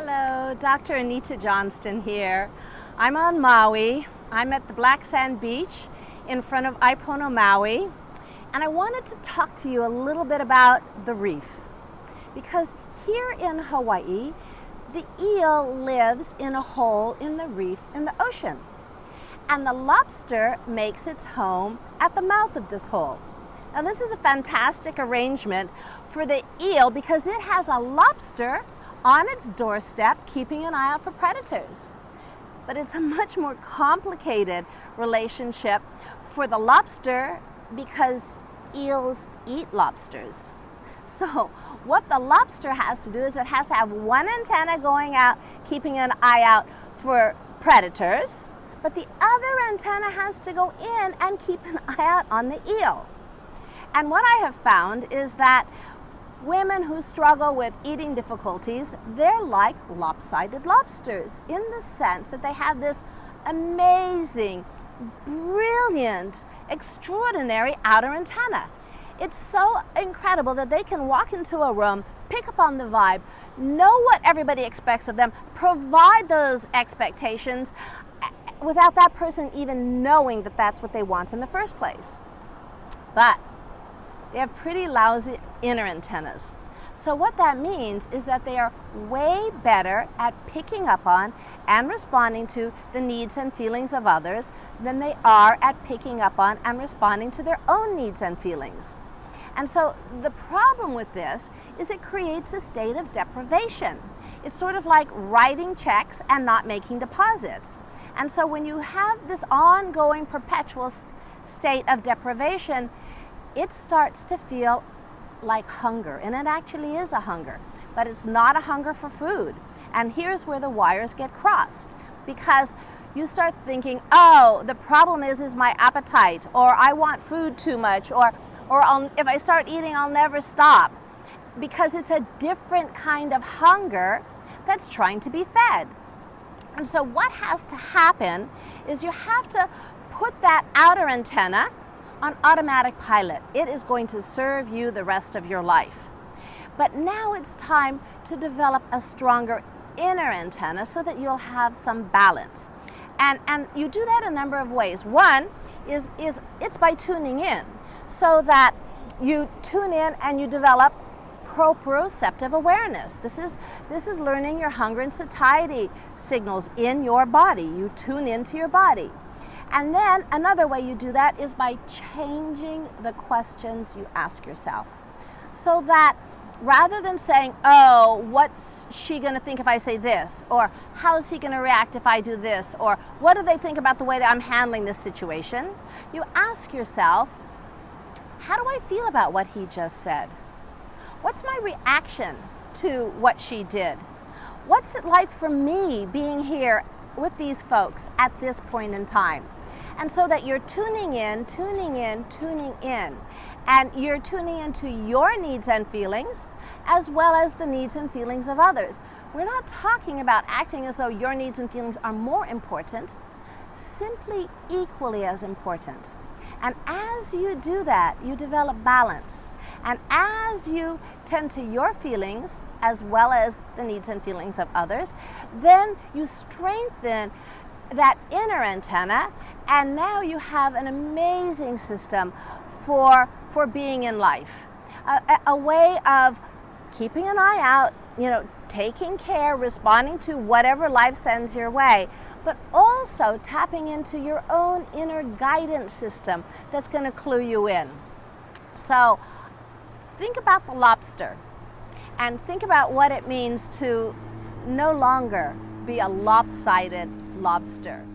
Hello, Dr. Dranitajohnston here. I'm on Maui. I'm at the Black Sand Beach in front of Ipono, Maui. And I wanted to talk to you a little bit about the reef. Because here in Hawaii, the eel lives in a hole in the reef in the ocean. And the lobster makes its home at the mouth of this hole. Now this is a fantastic arrangement for the eel because it has a lobster on its doorstep keeping an eye out for predators. But it's a much more complicated relationship for the lobster because eels eat lobsters. So what the lobster has to do is it has to have one antenna going out, keeping an eye out for predators, but the other antenna has to go in and keep an eye out on the eel. And what I have found is that women who struggle with eating difficulties, they're like lopsided lobsters in the sense that they have this amazing, brilliant, extraordinary outer antenna. It's so incredible that they can walk into a room, pick up on the vibe, know what everybody expects of them, provide those expectations without that person even knowing that that's what they want in the first place. But they have pretty lousy inner antennas. So what that means is that they are way better at picking up on and responding to the needs and feelings of others than they are at picking up on and responding to their own needs and feelings. And so the problem with this is it creates a state of deprivation. It's sort of like writing checks and not making deposits. And so when you have this ongoing perpetual state of deprivation, it starts to feel like hunger, and it actually is a hunger, but it's not a hunger for food. And here's where the wires get crossed, because you start thinking, oh, the problem is my appetite, or I want food too much, or if I start eating, I'll never stop, because it's a different kind of hunger that's trying to be fed. And so what has to happen is you have to put that outer antenna on automatic pilot. It is going to serve you the rest of your life. But now it's time to develop a stronger inner antenna so that you'll have some balance. And you do that a number of ways. One is it's by tuning in, so that you tune in and you develop proprioceptive awareness. This is learning your hunger and satiety signals in your body. You tune into your body. And then another way you do that is by changing the questions you ask yourself. So that rather than saying, oh, what's she going to think if I say this? Or how is he going to react if I do this? Or what do they think about the way that I'm handling this situation? You ask yourself, how do I feel about what he just said? What's my reaction to what she did? What's it like for me being here with these folks at this point in time? And so that you're tuning in, and you're tuning into your needs and feelings as well as the needs and feelings of others. We're not talking about acting as though your needs and feelings are more important, simply equally as important. And as you do that, you develop balance. And as you tend to your feelings as well as the needs and feelings of others, then you strengthen that inner antenna, and now you have an amazing system for being in life. A way of keeping an eye out, taking care, responding to whatever life sends your way, but also tapping into your own inner guidance system that's going to clue you in. So think about the lobster and think about what it means to no longer be a lopsided lobster.